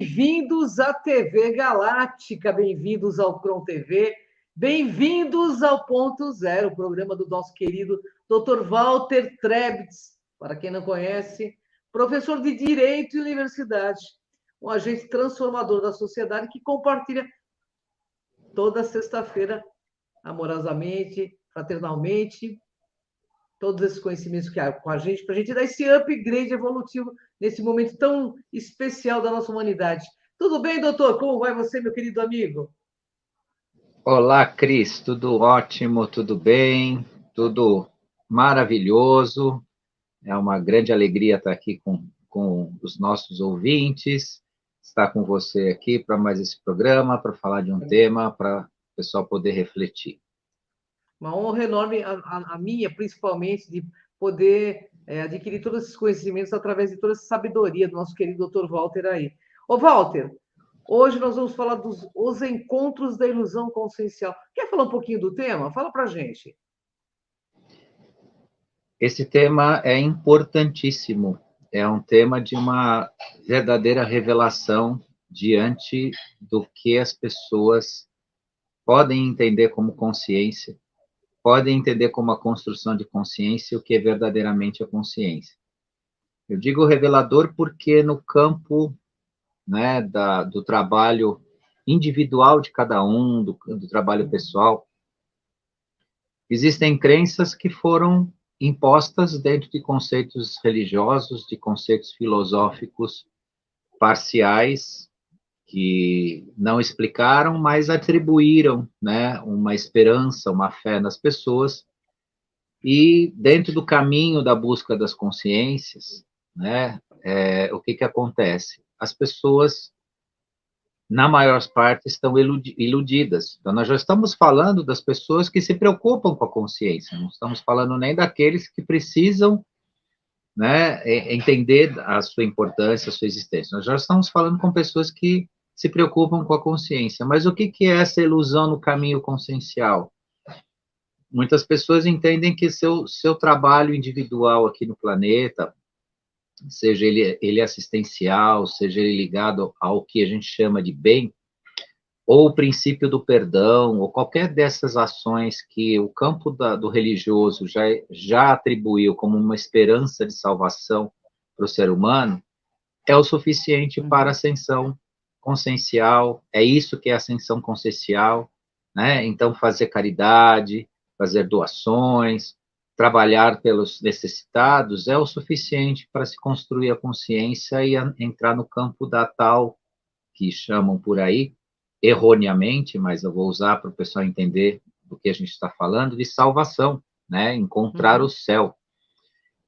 Bem-vindos à TV Galáctica, bem-vindos ao Cron TV, bem-vindos ao Ponto Zero, o programa do nosso querido Dr. Walter Trebitz, para quem não conhece, professor de Direito e Universidade, um agente transformador da sociedade que compartilha toda sexta-feira, amorosamente, fraternalmente, todos esses conhecimentos que há com a gente, para a gente dar esse upgrade evolutivo nesse momento tão especial da nossa humanidade. Tudo bem, doutor? Como vai você, meu querido amigo? Olá, Cris, tudo ótimo, tudo bem, tudo maravilhoso. É uma grande alegria estar aqui com os nossos ouvintes, estar com você aqui para mais esse programa, para falar de um tema, para o pessoal poder refletir. Uma honra enorme, a minha, principalmente, de poder adquirir todos esses conhecimentos através de toda essa sabedoria do nosso querido doutor Walter aí. Ô, Walter, hoje nós vamos falar dos os encontros da ilusão consciencial. Quer falar um pouquinho do tema? Fala para gente. Esse tema é importantíssimo, é um tema de uma verdadeira revelação diante do que as pessoas podem entender como consciência, podem entender como a construção de consciência o que é verdadeiramente a consciência. Eu digo revelador porque no campo, né, do trabalho individual de cada um, do trabalho pessoal, existem crenças que foram impostas dentro de conceitos religiosos, de conceitos filosóficos parciais, que não explicaram, mas atribuíram, né, uma esperança, uma fé nas pessoas. E dentro do caminho da busca das consciências, né, o que acontece? As pessoas, na maior parte, estão iludidas. Então, nós já estamos falando das pessoas que se preocupam com a consciência, não estamos falando nem daqueles que precisam, né, entender a sua importância, a sua existência. Nós já estamos falando com pessoas que se preocupam com a consciência. Mas o que é essa ilusão no caminho consciencial? Muitas pessoas entendem que seu trabalho individual aqui no planeta, seja ele assistencial, seja ele ligado ao que a gente chama de bem, ou o princípio do perdão, ou qualquer dessas ações que o campo do religioso já atribuiu como uma esperança de salvação para o ser humano, é o suficiente para a ascensão consciencial, é isso que é a ascensão consciencial, né? Então, fazer caridade, fazer doações, trabalhar pelos necessitados é o suficiente para se construir a consciência e entrar no campo da tal, que chamam por aí, erroneamente, mas eu vou usar para o pessoal entender do que a gente está falando, de salvação, né? Encontrar o céu.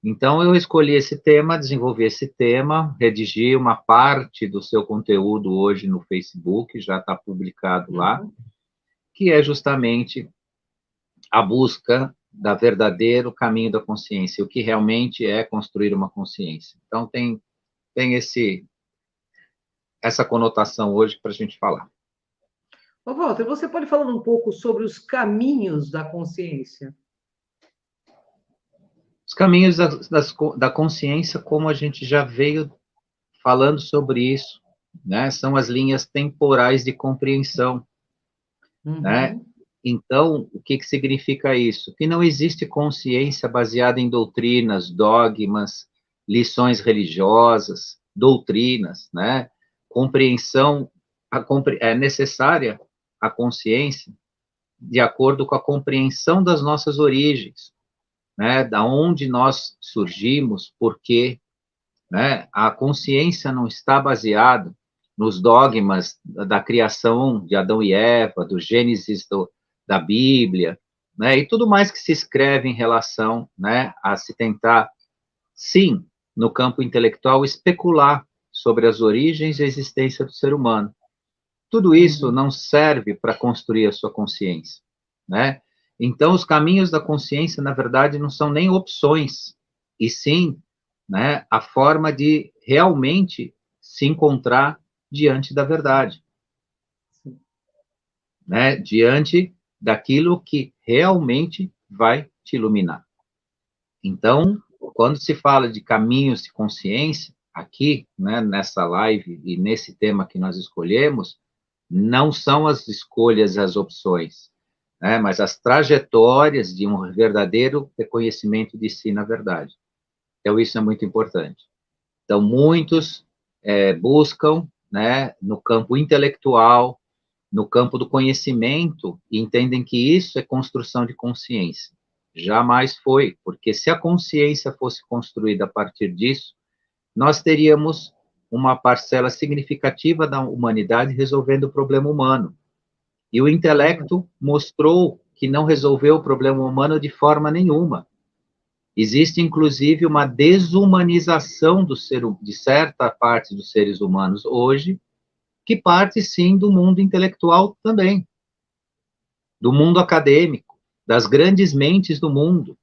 Então, eu escolhi esse tema, desenvolvi esse tema, redigi uma parte do seu conteúdo hoje no Facebook, já está publicado lá, que é justamente a busca da verdadeiro caminho da consciência, o que realmente é construir uma consciência. Então, tem essa conotação hoje para a gente falar. Ô, Walter, você pode falar um pouco sobre os caminhos da consciência? Os caminhos da consciência, como a gente já veio falando sobre isso, né, são as linhas temporais de compreensão, né? Então, o que significa isso? Que não existe consciência baseada em doutrinas, dogmas, lições religiosas, doutrinas, né? Compreensão, é necessária a consciência de acordo com a compreensão das nossas origens, né? Da onde nós surgimos, por quê, né? A consciência não está baseada nos dogmas da criação de Adão e Eva, do Gênesis da Bíblia, né? E tudo mais que se escreve em relação, né, a se tentar, sim, no campo intelectual, especular sobre as origens e a existência do ser humano. Tudo isso não serve para construir a sua consciência, né? Então, os caminhos da consciência, na verdade, não são nem opções, e sim, né, a forma de realmente se encontrar diante da verdade, né, diante daquilo que realmente vai te iluminar. Então, quando se fala de caminhos de consciência, aqui, né, nessa live e nesse tema que nós escolhemos, não são as escolhas, as opções, né, mas as trajetórias de um verdadeiro reconhecimento de si na verdade. Então, isso é muito importante. Então, muitos buscam, né, no campo intelectual, no campo do conhecimento, e entendem que isso é construção de consciência. Jamais foi, porque se a consciência fosse construída a partir disso, nós teríamos uma parcela significativa da humanidade resolvendo o problema humano. E o intelecto mostrou que não resolveu o problema humano de forma nenhuma. Existe, inclusive, uma desumanização de certa parte dos seres humanos hoje, que parte, sim, do mundo intelectual também, do mundo acadêmico, das grandes mentes do mundo.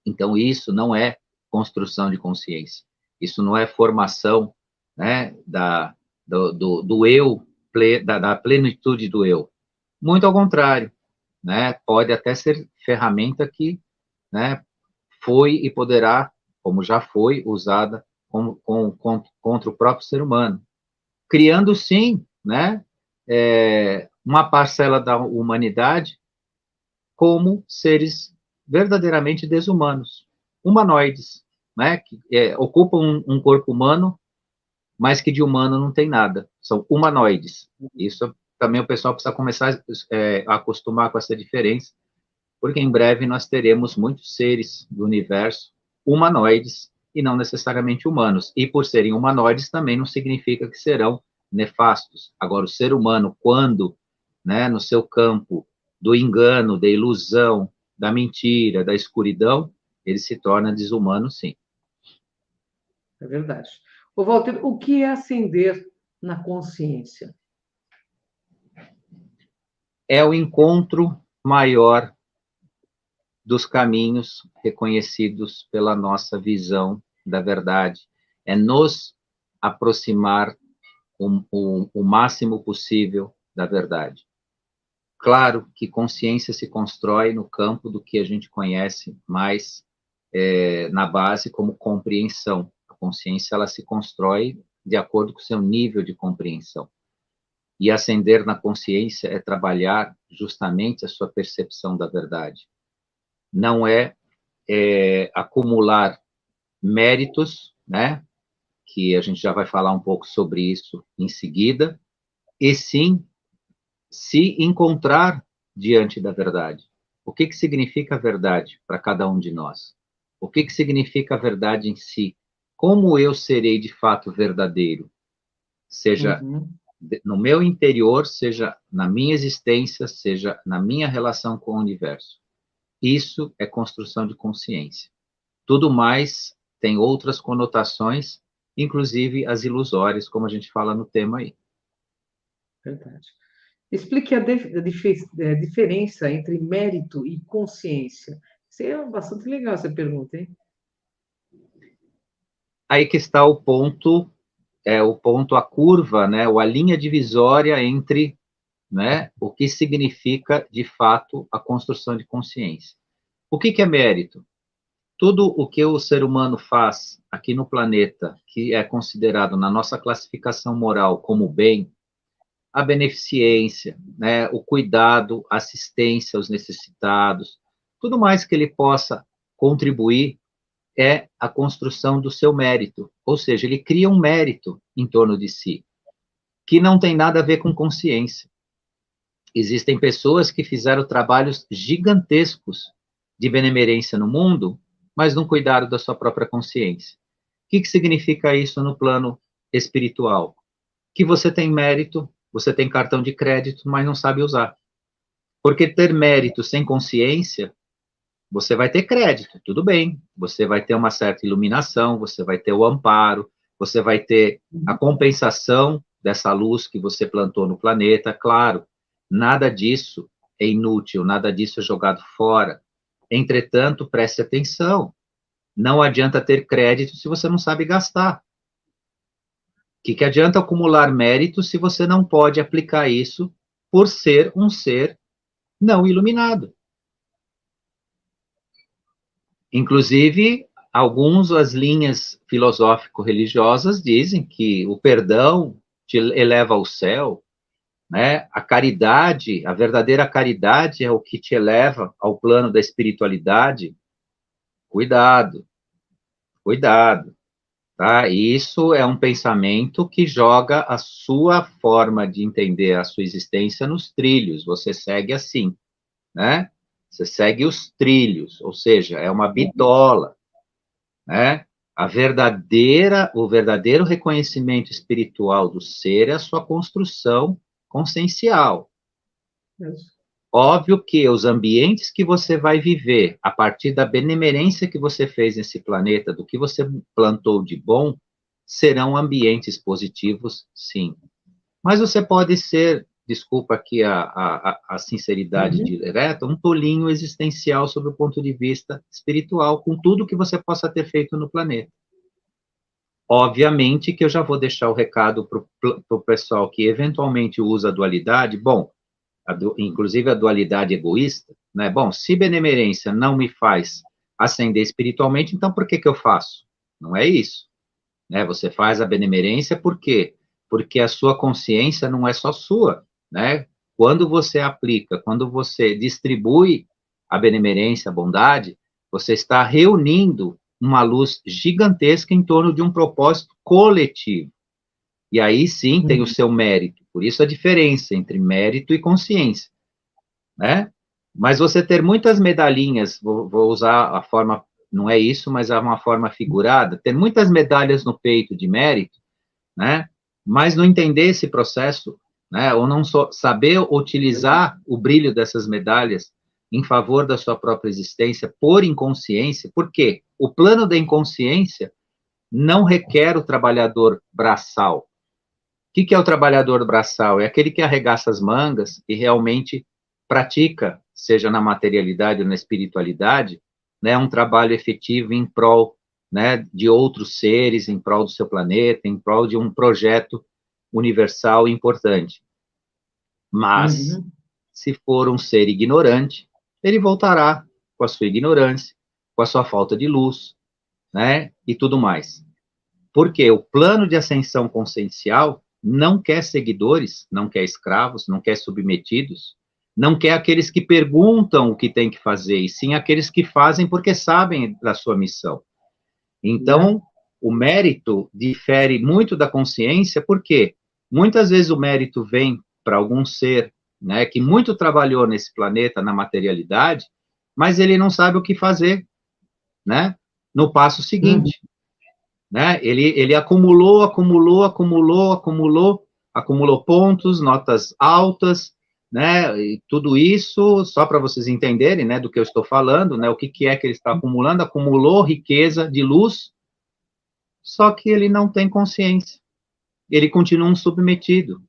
Então, isso não é construção de consciência. Isso não é formação, né, do eu, da plenitude do eu. Muito ao contrário, né, pode até ser ferramenta que, né, foi e poderá, como já foi, usada contra o próprio ser humano, criando, sim, né, uma parcela da humanidade como seres verdadeiramente desumanos, humanoides, né, que ocupam um corpo humano, mas que de humano não tem nada, são humanoides. Isso também o pessoal precisa começar a acostumar com essa diferença, porque em breve nós teremos muitos seres do universo humanoides e não necessariamente humanos. E por serem humanoides também não significa que serão nefastos. Agora, o ser humano, quando, né, no seu campo do engano, da ilusão, da mentira, da escuridão, ele se torna desumano, sim. É verdade. Ô, Walter, o que é ascender na consciência? É o encontro maior dos caminhos reconhecidos pela nossa visão da verdade. É nos aproximar o máximo possível da verdade. Claro que consciência se constrói no campo do que a gente conhece mais na base como compreensão. A consciência ela se constrói de acordo com o seu nível de compreensão. E ascender na consciência é trabalhar justamente a sua percepção da verdade. Não é acumular méritos, né? Que a gente já vai falar um pouco sobre isso em seguida, e sim se encontrar diante da verdade. O que significa a verdade para cada um de nós? O que significa a verdade em si? Como eu serei de fato verdadeiro? Seja no meu interior, seja na minha existência, seja na minha relação com o universo. Isso é construção de consciência. Tudo mais tem outras conotações, inclusive as ilusórias, como a gente fala no tema aí. Verdade. Explique a diferença entre mérito e consciência. Isso é bastante legal essa pergunta, hein? Aí que está o ponto, a curva, né, ou a linha divisória entre, né, o que significa, de fato, a construção de consciência. O que é mérito? Tudo o que o ser humano faz aqui no planeta, que é considerado na nossa classificação moral como bem, a beneficência, né, o cuidado, assistência aos necessitados, tudo mais que ele possa contribuir é a construção do seu mérito, ou seja, ele cria um mérito em torno de si, que não tem nada a ver com consciência. Existem pessoas que fizeram trabalhos gigantescos de benemerência no mundo, mas não cuidaram da sua própria consciência. O que significa isso no plano espiritual? Que você tem mérito, você tem cartão de crédito, mas não sabe usar. Porque ter mérito sem consciência, você vai ter crédito, tudo bem. Você vai ter uma certa iluminação, você vai ter o amparo, você vai ter a compensação dessa luz que você plantou no planeta. Claro, nada disso é inútil, nada disso é jogado fora. Entretanto, preste atenção. Não adianta ter crédito se você não sabe gastar. O que adianta acumular mérito se você não pode aplicar isso por ser um ser não iluminado? Inclusive, alguns, as linhas filosófico-religiosas dizem que o perdão te eleva ao céu, né? A caridade, a verdadeira caridade é o que te eleva ao plano da espiritualidade. Cuidado, cuidado, tá? Isso é um pensamento que joga a sua forma de entender a sua existência nos trilhos. Você segue assim, né? Você segue os trilhos, ou seja, é uma bitola, né? O verdadeiro reconhecimento espiritual do ser é a sua construção consciencial. Isso. Óbvio que os ambientes que você vai viver, a partir da benemerência que você fez nesse planeta, do que você plantou de bom, serão ambientes positivos, sim. Mas você pode ser, desculpa aqui a sinceridade direta, um tolinho existencial sob o ponto de vista espiritual, com tudo que você possa ter feito no planeta. Obviamente que eu já vou deixar o recado para o pessoal que eventualmente usa a dualidade. Bom, inclusive a dualidade egoísta, né? Bom, se benemerência não me faz ascender espiritualmente, então por que eu faço? Não é isso, né? Você faz a benemerência por quê? Porque a sua consciência não é só sua, né? Quando você aplica, quando você distribui a benemerência, a bondade, você está reunindo uma luz gigantesca em torno de um propósito coletivo. E aí sim tem o seu mérito. Por isso a diferença entre mérito e consciência, né? Mas você ter muitas medalhinhas, vou usar a forma, não é isso, mas é uma forma figurada, ter muitas medalhas no peito de mérito, né? Mas não entender esse processo, né? Ou não saber utilizar o brilho dessas medalhas em favor da sua própria existência por inconsciência. Por quê? O plano da inconsciência não requer o trabalhador braçal. O que é o trabalhador braçal? É aquele que arregaça as mangas e realmente pratica, seja na materialidade ou na espiritualidade, né, um trabalho efetivo em prol, né, de outros seres, em prol do seu planeta, em prol de um projeto universal importante. Mas, se for um ser ignorante, ele voltará com a sua ignorância, com a sua falta de luz, né, e tudo mais. Porque o plano de ascensão consciencial não quer seguidores, não quer escravos, não quer submetidos, não quer aqueles que perguntam o que tem que fazer, e sim aqueles que fazem porque sabem da sua missão. Então, o mérito difere muito da consciência, porque muitas vezes o mérito vem para algum ser, né, que muito trabalhou nesse planeta, na materialidade, mas ele não sabe o que fazer, né, no passo seguinte. Né? Ele acumulou pontos, notas altas, né? E tudo isso, só para vocês entenderem, né, do que eu estou falando, né? O que é que ele está acumulando? Acumulou riqueza de luz, só que ele não tem consciência. Ele continua um submetido.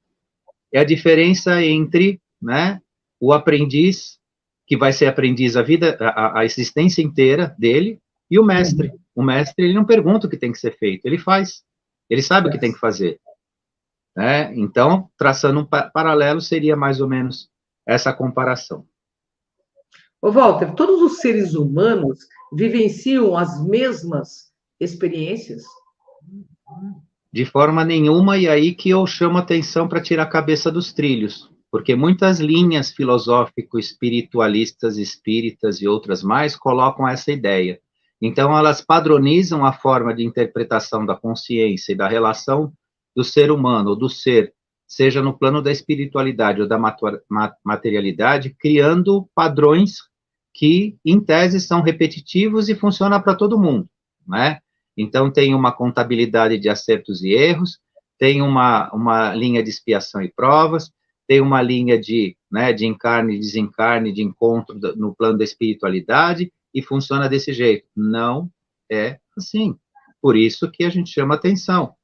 É a diferença entre, né, o aprendiz, que vai ser aprendiz a existência inteira dele, e o mestre. O mestre, ele não pergunta o que tem que ser feito, ele faz. Ele sabe o que tem que fazer. Né? Então, traçando um paralelo, seria mais ou menos essa comparação. Ô, Walter, todos os seres humanos vivenciam as mesmas experiências? De forma nenhuma, e aí que eu chamo atenção para tirar a cabeça dos trilhos, porque muitas linhas filosófico-espiritualistas, espíritas e outras mais colocam essa ideia. Então, elas padronizam a forma de interpretação da consciência e da relação do ser humano, ou do ser, seja no plano da espiritualidade ou da materialidade, criando padrões que, em tese, são repetitivos e funcionam para todo mundo, né? Então, tem uma contabilidade de acertos e erros, tem uma linha de expiação e provas, tem uma linha de encarne e desencarne, de encontro no plano da espiritualidade, e funciona desse jeito. Não é assim. Por isso que a gente chama atenção,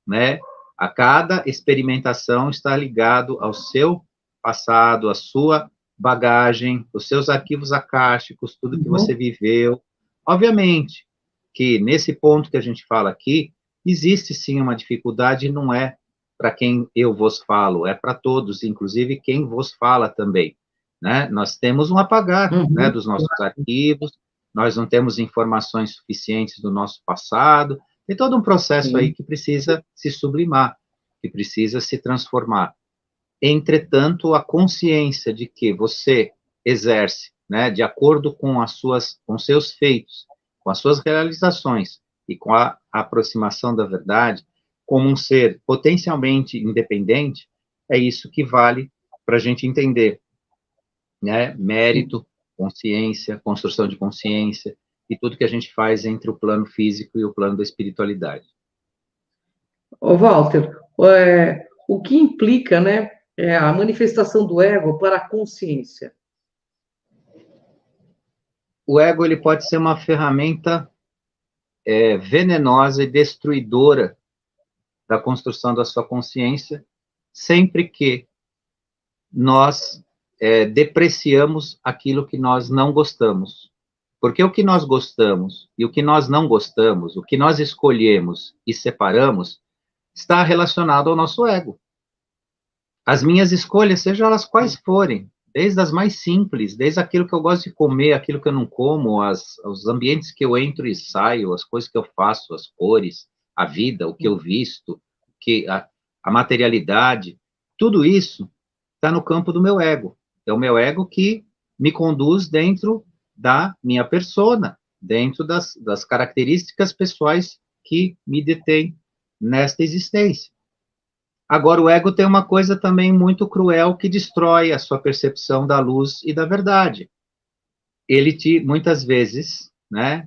né? A cada experimentação está ligado ao seu passado, à sua bagagem, os seus arquivos acásticos, tudo que você viveu. Obviamente que nesse ponto que a gente fala aqui, existe sim uma dificuldade, não é para quem eu vos falo, é para todos, inclusive quem vos fala também, né? Nós temos um apagar, né, dos nossos arquivos, nós não temos informações suficientes do nosso passado, tem todo um processo aí que precisa se sublimar, que precisa se transformar. Entretanto, a consciência de que você exerce, né, de acordo com com seus feitos, com as suas realizações e com a aproximação da verdade, como um ser potencialmente independente, é isso que vale para a gente entender, né, mérito, consciência, construção de consciência e tudo que a gente faz entre o plano físico e o plano da espiritualidade. Ô, Walter, o que implica, né, a manifestação do ego para a consciência? O ego ele pode ser uma ferramenta venenosa e destruidora da construção da sua consciência, sempre que nós depreciamos aquilo que nós não gostamos. Porque o que nós gostamos e o que nós não gostamos, o que nós escolhemos e separamos, está relacionado ao nosso ego. As minhas escolhas, sejam elas quais forem, desde as mais simples, desde aquilo que eu gosto de comer, aquilo que eu não como, os ambientes que eu entro e saio, as coisas que eu faço, as cores, a vida, o que eu visto, a materialidade, tudo isso está no campo do meu ego. É o meu ego que me conduz dentro da minha persona, dentro das características pessoais que me detêm nesta existência. Agora, o ego tem uma coisa também muito cruel que destrói a sua percepção da luz e da verdade. Ele muitas vezes, né,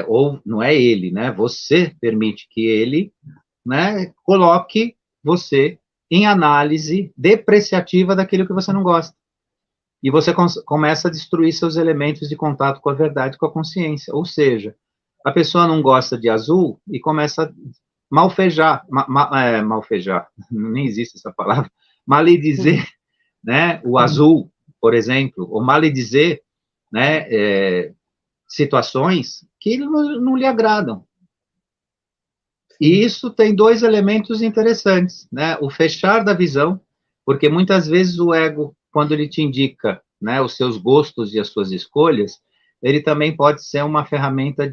ou não é ele, né, você permite que ele, né, coloque você em análise depreciativa daquilo que você não gosta. E você começa a destruir seus elementos de contato com a verdade, com a consciência. Ou seja, a pessoa não gosta de azul e começa a malfejar, malfejar, nem existe essa palavra, maledizer, né, o azul, por exemplo, ou maledizer, né, situações que não lhe agradam. E isso tem dois elementos interessantes, né, o fechar da visão, porque muitas vezes o ego, quando ele te indica, né, os seus gostos e as suas escolhas, ele também pode ser uma ferramenta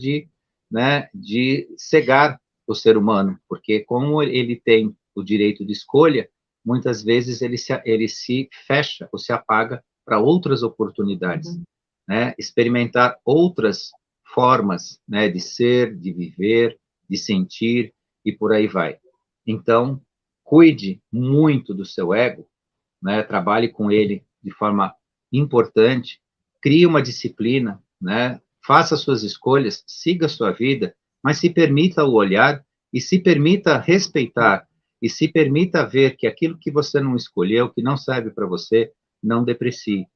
né, de cegar o ser humano, porque como ele tem o direito de escolha, muitas vezes ele se fecha ou se apaga para outras oportunidades, né? Experimentar outras formas, né, de ser, de viver, de sentir e por aí vai. Então, cuide muito do seu ego, né? Trabalhe com ele de forma importante, crie uma disciplina, né? Faça suas escolhas, siga a sua vida, mas se permita o olhar e se permita respeitar e se permita ver que aquilo que você não escolheu, que não serve para você, não deprecie,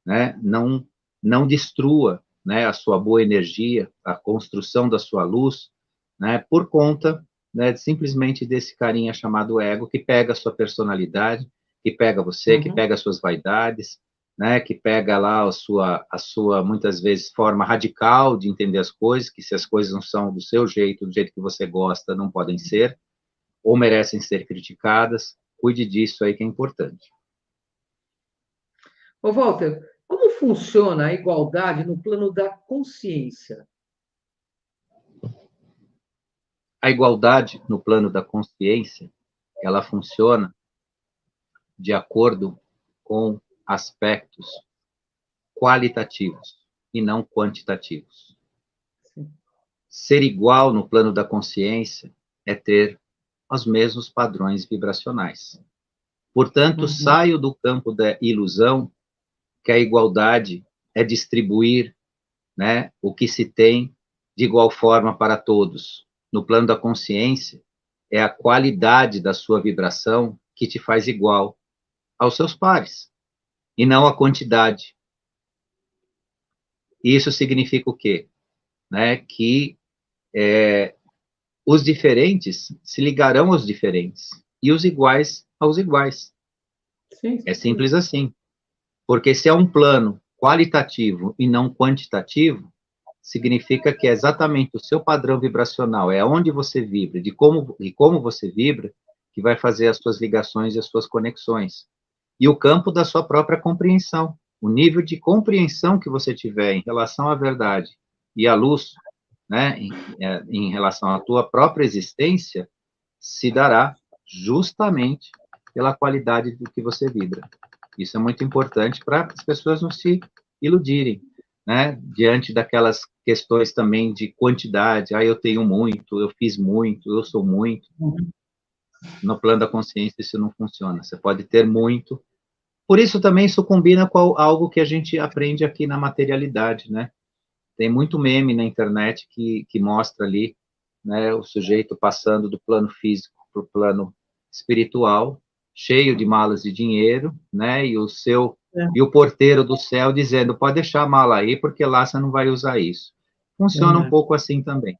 né? Não destrua, né, a sua boa energia, a construção da sua luz, né, por conta, né, simplesmente desse carinha chamado ego, que pega a sua personalidade, que pega você, que pega as suas vaidades, né, que pega lá a sua, muitas vezes, forma radical de entender as coisas, que se as coisas não são do seu jeito, do jeito que você gosta, não podem ser, ou merecem ser criticadas. Cuide disso aí que é importante. Ô, Walter, como funciona a igualdade no plano da consciência? A igualdade no plano da consciência, ela funciona de acordo com aspectos qualitativos e não quantitativos. Sim. Ser igual no plano da consciência é ter os mesmos padrões vibracionais. Portanto, saio do campo da ilusão que a igualdade é distribuir, né, o que se tem de igual forma para todos. No plano da consciência, é a qualidade da sua vibração que te faz igual aos seus pares, e não a quantidade. Isso significa o quê? Né, que os diferentes se ligarão aos diferentes, e os iguais aos iguais. Sim. É simples assim. Porque se é um plano qualitativo e não quantitativo, significa que é exatamente o seu padrão vibracional, é onde você vibra, de como você vibra, que vai fazer as suas ligações e as suas conexões. E o campo da sua própria compreensão, o nível de compreensão que você tiver em relação à verdade e a luz, né, em relação à tua própria existência, se dará justamente pela qualidade do que você vibra. Isso é muito importante para as pessoas não se iludirem, né, diante daquelas questões também de quantidade, eu tenho muito, eu fiz muito, eu sou muito. No plano da consciência isso não funciona, você pode ter muito. Por isso também isso combina com algo que a gente aprende aqui na materialidade, né? Tem muito meme na internet que mostra ali, né, o sujeito passando do plano físico para o plano espiritual, cheio de malas de dinheiro, né, e o porteiro do céu dizendo, pode deixar a mala aí, porque lá você não vai usar isso. Funciona um pouco assim também,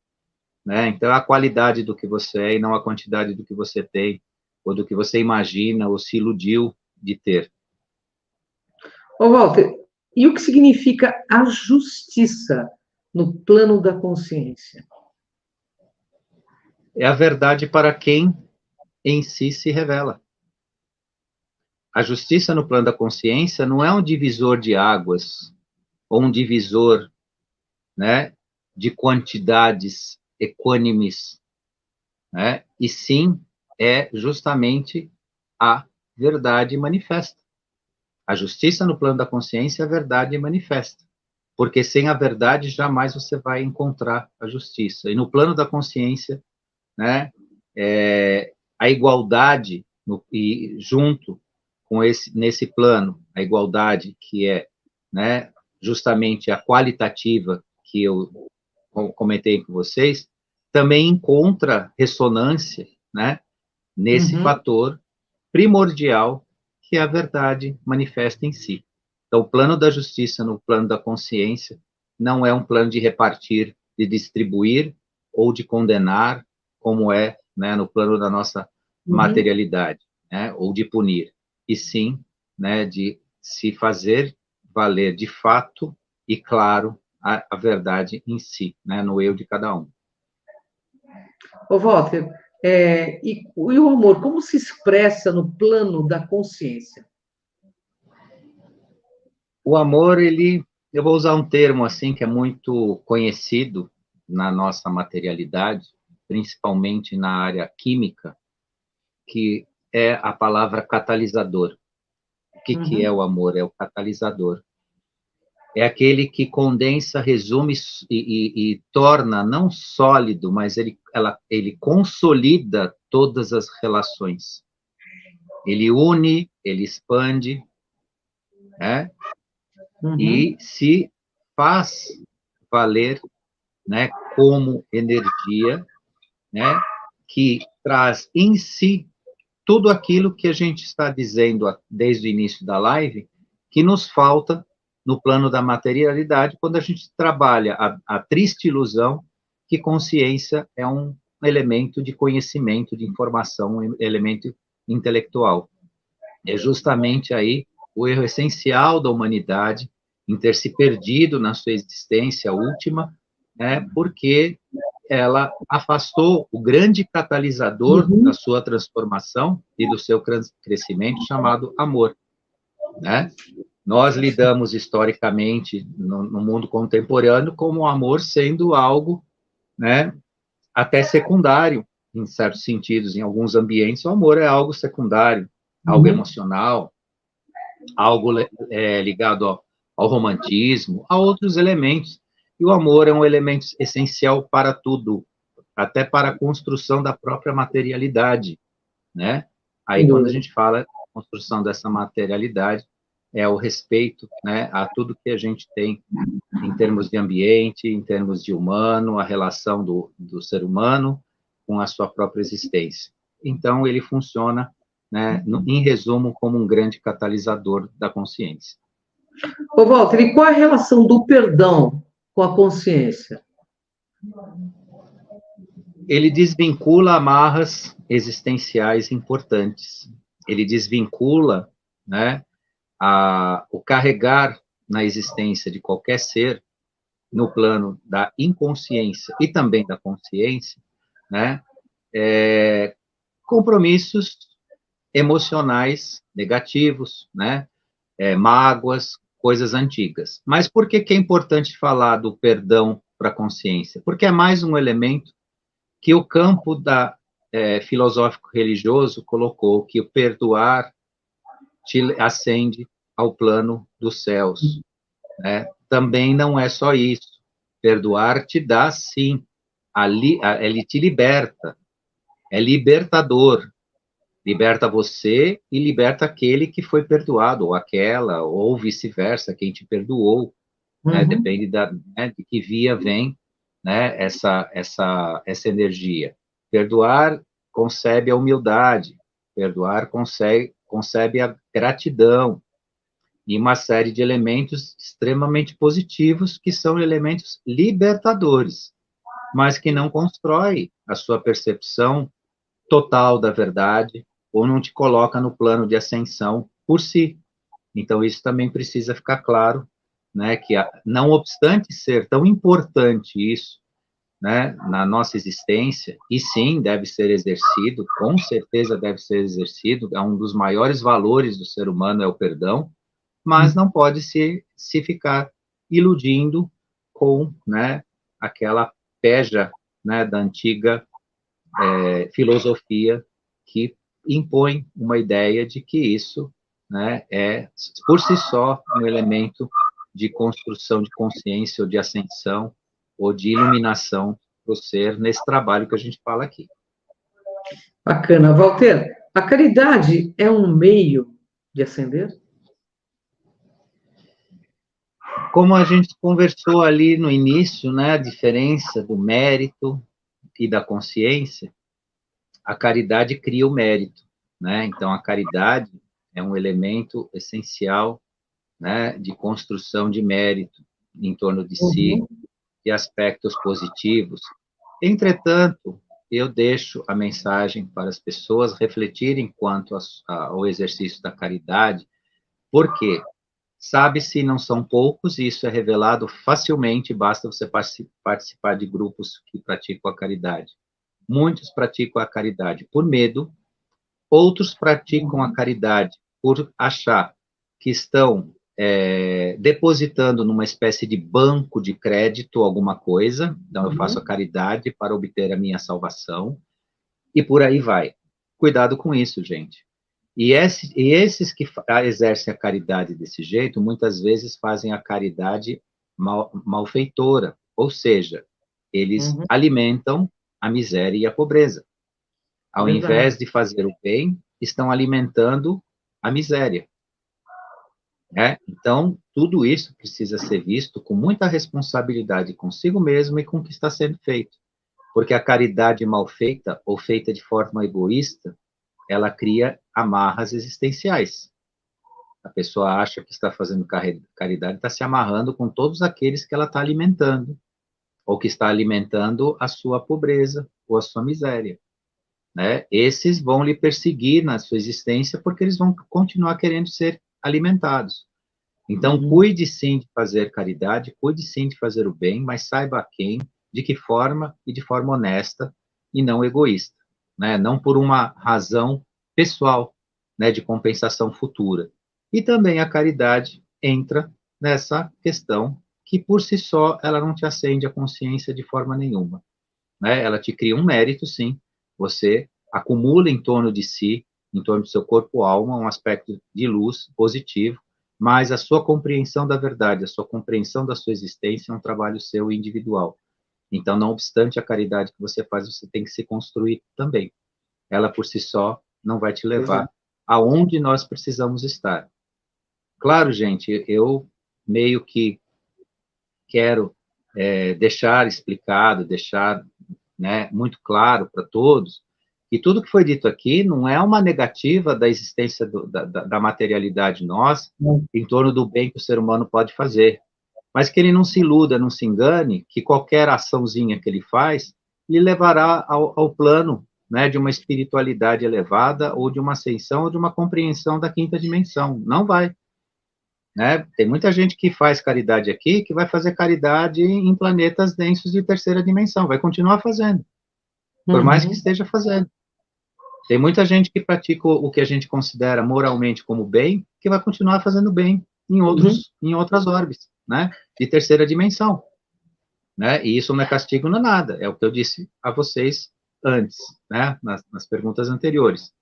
né? Então, a qualidade do que você é e não a quantidade do que você tem, ou do que você imagina, ou se iludiu de ter. Ô, Walter, e o que significa a justiça no plano da consciência? É a verdade para quem em si se revela. A justiça no plano da consciência não é um divisor de águas, ou um divisor, né, de quantidades equânimes, né, e sim é justamente a verdade manifesta. A justiça no plano da consciência é a verdade manifesta, porque sem a verdade jamais você vai encontrar a justiça. E no plano da consciência, né, a igualdade e junto com nesse plano, a igualdade que é, né, justamente a qualitativa que eu comentei com vocês, também encontra ressonância, né, nesse fator primordial que é a verdade manifesta em si. Então, o plano da justiça no plano da consciência não é um plano de repartir, de distribuir ou de condenar, como é, né, no plano da nossa materialidade, né, ou de punir, e sim, né, de se fazer valer de fato e claro a verdade em si, né, no eu de cada um. Ô, Walter, e o amor, como se expressa no plano da consciência? O amor, eu vou usar um termo assim que é muito conhecido na nossa materialidade, principalmente na área química, que é a palavra catalisador. O que é o amor? É o catalisador. É aquele que condensa, resume e torna não sólido, mas ele consolida todas as relações. Ele une, ele expande, né? E se faz valer, né, como energia, né, que traz em si tudo aquilo que a gente está dizendo desde o início da live, que nos falta no plano da materialidade, quando a gente trabalha a triste ilusão que consciência é um elemento de conhecimento, de informação, um elemento intelectual. É justamente aí o erro essencial da humanidade em ter se perdido na sua existência última, né, porque ela afastou o grande catalisador da sua transformação e do seu crescimento, chamado amor, né? Nós lidamos historicamente no mundo contemporâneo como o amor sendo algo, né, até secundário, em certos sentidos, em alguns ambientes, o amor é algo secundário, algo emocional, algo ligado ao romantismo, a outros elementos. E o amor é um elemento essencial para tudo, até para a construção da própria materialidade, né? Aí, quando a gente fala construção dessa materialidade, é o respeito, né, a tudo que a gente tem em termos de ambiente, em termos de humano, a relação do ser humano com a sua própria existência. Então, ele funciona, né, em resumo, como um grande catalisador da consciência. Ô, Walter, e qual a relação do perdão com a consciência? Ele desvincula amarras existenciais importantes. Ele desvincula, né, o carregar na existência de qualquer ser, no plano da inconsciência e também da consciência, né, compromissos emocionais negativos, né, mágoas, coisas antigas. Mas por que é importante falar do perdão para a consciência, porque é mais um elemento que o campo filosófico-religioso colocou, que o perdoar te ascende ao plano dos céus, né? Também não é só isso. Perdoar te dá, sim, ele te liberta, é libertador, liberta você e liberta aquele que foi perdoado, ou aquela, ou vice-versa, quem te perdoou, né? Depende de que via vem, né, essa energia. Perdoar concebe a humildade, perdoar concebe a gratidão, e uma série de elementos extremamente positivos, que são elementos libertadores, mas que não constrói a sua percepção total da verdade, ou não te coloca no plano de ascensão por si. Então, isso também precisa ficar claro, né, que não obstante ser tão importante isso, né, na nossa existência, e sim, deve ser exercido, com certeza deve ser exercido, é um dos maiores valores do ser humano, é o perdão, mas não pode se ficar iludindo com, né, aquela peja, né, da antiga filosofia que impõe uma ideia de que isso, né, é, por si só, um elemento de construção de consciência ou de ascensão ou de iluminação para o ser nesse trabalho que a gente fala aqui. Bacana. Walter, a caridade é um meio de ascender? Como a gente conversou ali no início, né, a diferença do mérito e da consciência, a caridade cria o mérito, né? Então, a caridade é um elemento essencial, né, de construção de mérito em torno de si, de aspectos positivos. Entretanto, eu deixo a mensagem para as pessoas refletirem quanto ao exercício da caridade, porque sabe-se não são poucos, e isso é revelado facilmente, basta você participar de grupos que praticam a caridade. Muitos praticam a caridade por medo, outros praticam a caridade por achar que estão depositando numa espécie de banco de crédito alguma coisa, então eu faço a caridade para obter a minha salvação, e por aí vai. Cuidado com isso, gente. E esses que exercem a caridade desse jeito, muitas vezes fazem a caridade malfeitora, ou seja, eles alimentam a miséria e a pobreza. Ao invés de fazer o bem, estão alimentando a miséria. Então, tudo isso precisa ser visto com muita responsabilidade consigo mesmo e com o que está sendo feito. Porque a caridade mal feita, ou feita de forma egoísta, ela cria amarras existenciais. A pessoa acha que está fazendo caridade, está se amarrando com todos aqueles que ela está alimentando, ou que está alimentando a sua pobreza ou a sua miséria. Né? Esses vão lhe perseguir na sua existência porque eles vão continuar querendo ser alimentados. Então, cuide sim de fazer caridade, cuide sim de fazer o bem, mas saiba a quem, de que forma e de forma honesta e não egoísta, né? Não por uma razão pessoal, né, de compensação futura. E também a caridade entra nessa questão que, por si só, ela não te acende a consciência de forma nenhuma, né? Ela te cria um mérito, sim, você acumula em torno de si, em torno do seu corpo-alma, um aspecto de luz positivo, mas a sua compreensão da verdade, a sua compreensão da sua existência é um trabalho seu individual. Então, não obstante a caridade que você faz, você tem que se construir também. Ela, por si só, não vai te levar aonde nós precisamos estar. Claro, gente, eu meio que quero deixar explicado, deixar, né, muito claro para todos, e tudo que foi dito aqui não é uma negativa da existência da materialidade nossa em torno do bem que o ser humano pode fazer, mas que ele não se iluda, não se engane, que qualquer açãozinha que ele faz lhe levará ao plano, né, de uma espiritualidade elevada, ou de uma ascensão, ou de uma compreensão da quinta dimensão. Não vai. Né? Tem muita gente que faz caridade aqui, que vai fazer caridade em planetas densos de terceira dimensão, vai continuar fazendo, por mais que esteja fazendo. Tem muita gente que pratica o que a gente considera moralmente como bem, que vai continuar fazendo bem em outras orbes, né, de terceira dimensão. né? E isso não é castigo, não é nada. É o que eu disse a vocês antes, né? Nas perguntas anteriores.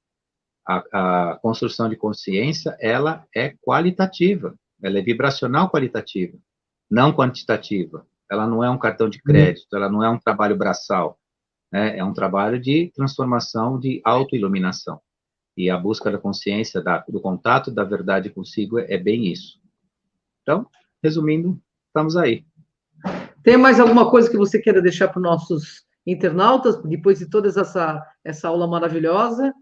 A construção de consciência, ela é qualitativa, ela é vibracional qualitativa, não quantitativa. Ela não é um cartão de crédito, ela não é um trabalho braçal, né? É um trabalho de transformação, de autoiluminação. E a busca da consciência, do contato da verdade consigo é bem isso. Então, resumindo, estamos aí. Tem mais alguma coisa que você queira deixar para os nossos internautas, depois de toda essa aula maravilhosa?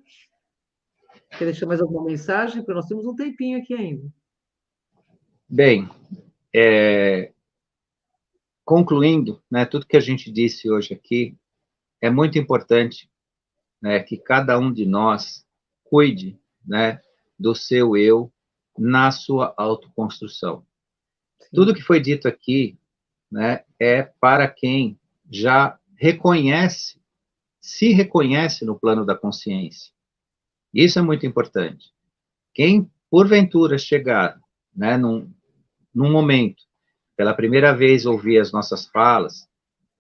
Quer deixar mais alguma mensagem? Porque nós temos um tempinho aqui ainda. Bem, concluindo, né, tudo que a gente disse hoje aqui, é muito importante, né, que cada um de nós cuide, né, do seu eu na sua autoconstrução. Sim. Tudo que foi dito aqui, né, é para quem já reconhece, se reconhece no plano da consciência. Isso é muito importante. Quem, porventura, chegar, né, num momento, pela primeira vez ouvir as nossas falas,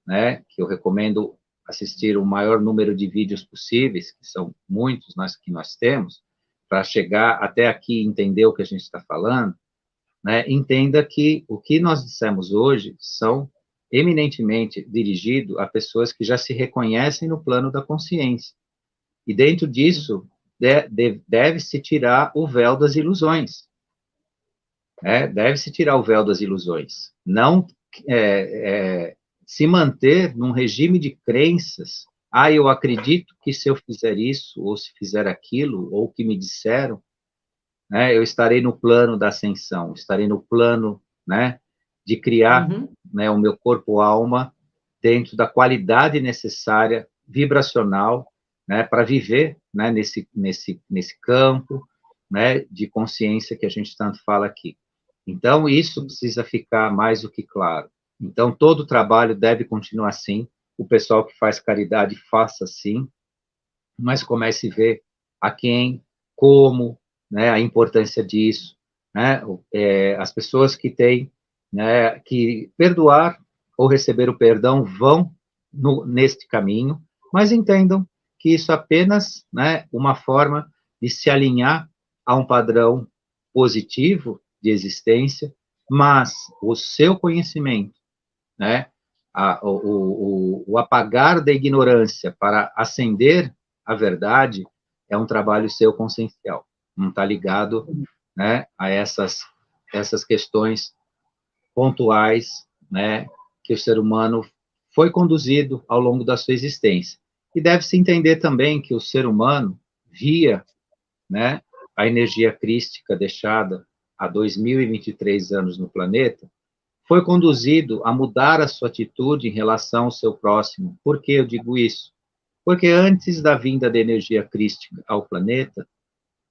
né, que eu recomendo assistir o maior número de vídeos possíveis, que são muitos que nós temos, para chegar até aqui e entender o que a gente está falando, né, entenda que o que nós dissemos hoje são eminentemente dirigido a pessoas que já se reconhecem no plano da consciência. E dentro disso, deve-se tirar o véu das ilusões. Deve-se tirar o véu das ilusões. Não se manter num regime de crenças. Eu acredito que se eu fizer isso, ou se fizer aquilo, ou o que me disseram, né, eu estarei no plano da ascensão, estarei no plano, né, de criar, né, o meu corpo-alma dentro da qualidade necessária, vibracional, né, para viver, né, nesse campo, né, de consciência que a gente tanto fala aqui. Então, isso precisa ficar mais do que claro. Então, todo o trabalho deve continuar assim, o pessoal que faz caridade faça assim, mas comece a ver a quem, como, né, a importância disso, né, as pessoas que têm, né, que perdoar ou receber o perdão vão neste caminho, mas entendam que isso é apenas, né, uma forma de se alinhar a um padrão positivo de existência, mas o seu conhecimento, né, o apagar da ignorância para acender a verdade é um trabalho seu consciencial, não está ligado, né, a essas questões pontuais, né, que o ser humano foi conduzido ao longo da sua existência. E deve-se entender também que o ser humano via, né, a energia crística deixada há 2023 anos no planeta, foi conduzido a mudar a sua atitude em relação ao seu próximo. Por que eu digo isso? Porque antes da vinda da energia crística ao planeta,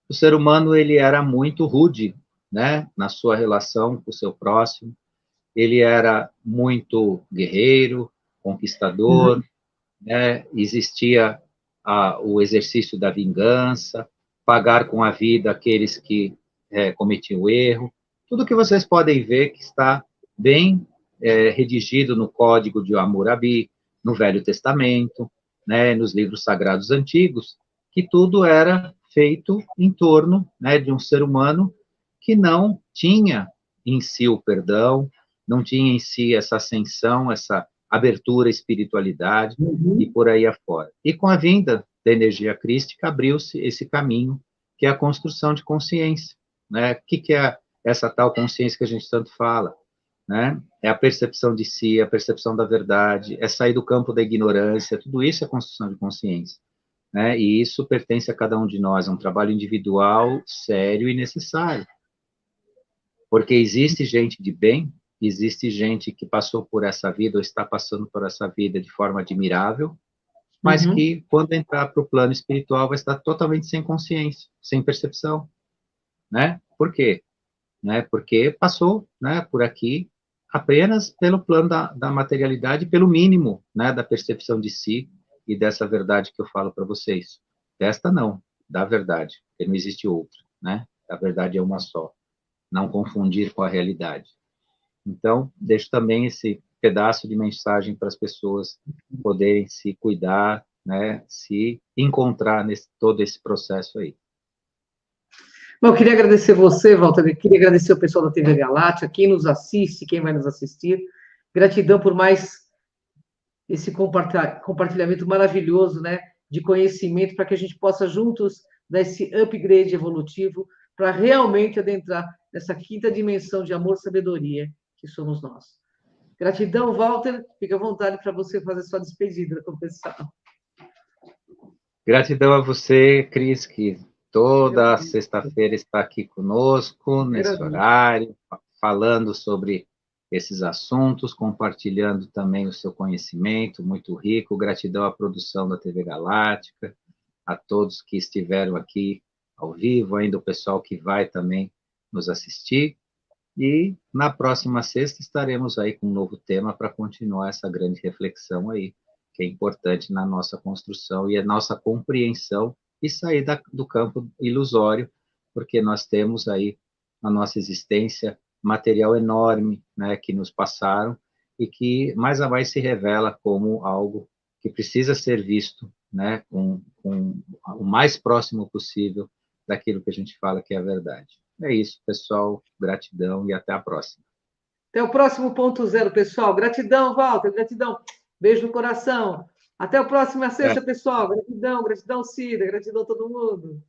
o ser humano ele era muito rude, né, na sua relação com o seu próximo. Ele era muito guerreiro, conquistador, né? Existia o exercício da vingança, pagar com a vida aqueles que cometiam erro. Tudo que vocês podem ver que está bem redigido no Código de Hammurabi, no Velho Testamento, né, nos livros sagrados antigos, que tudo era feito em torno, né, de um ser humano que não tinha em si o perdão, não tinha em si essa ascensão, essa abertura à espiritualidade e por aí afora. E com a vinda da energia crística, abriu-se esse caminho, que é a construção de consciência. Né? O que é essa tal consciência que a gente tanto fala? Né? É a percepção de si, a percepção da verdade, é sair do campo da ignorância, tudo isso é construção de consciência. Né? E isso pertence a cada um de nós, é um trabalho individual, sério e necessário. Porque existe gente de bem, existe gente que passou por essa vida ou está passando por essa vida de forma admirável, mas que, quando entrar para o plano espiritual, vai estar totalmente sem consciência, sem percepção. Né? Por quê? Né? Porque passou, né, por aqui apenas pelo plano da materialidade, pelo mínimo, né, da percepção de si e dessa verdade que eu falo para vocês. Desta não, da verdade, porque não existe outra. Né? A verdade é uma só. Não confundir com a realidade. Então, deixo também pedaço de mensagem para as pessoas poderem se cuidar, né, se encontrar nesse todo esse processo aí. Bom, eu queria agradecer você, Walter, eu queria agradecer o pessoal da TV Galáctica, quem nos assiste, quem vai nos assistir. Gratidão por mais esse compartilhamento maravilhoso, né, de conhecimento, para que a gente possa juntos dar esse upgrade evolutivo, para realmente adentrar nessa quinta dimensão de amor e sabedoria que somos nós. Gratidão, Walter. Fica à vontade para você fazer sua despedida com o pessoal. Gratidão a você, Cris, que toda sexta-feira está aqui conosco, nesse horário, falando sobre esses assuntos, compartilhando também o seu conhecimento, muito rico. Gratidão à produção da TV Galáctica, a todos que estiveram aqui ao vivo, ainda o pessoal que vai também nos assistir. E na próxima sexta estaremos aí com um novo tema para continuar essa grande reflexão aí, que é importante na nossa construção e a nossa compreensão e sair do campo ilusório, porque nós temos aí na nossa existência material enorme, né, que nos passaram e que mais a mais se revela como algo que precisa ser visto, né, com o mais próximo possível daquilo que a gente fala que é a verdade. É isso, pessoal. Gratidão e até a próxima. Até o próximo ponto zero, pessoal. Gratidão, Walter. Gratidão. Beijo no coração. Até a próxima sexta, pessoal. Gratidão, gratidão, Cida. Gratidão a todo mundo.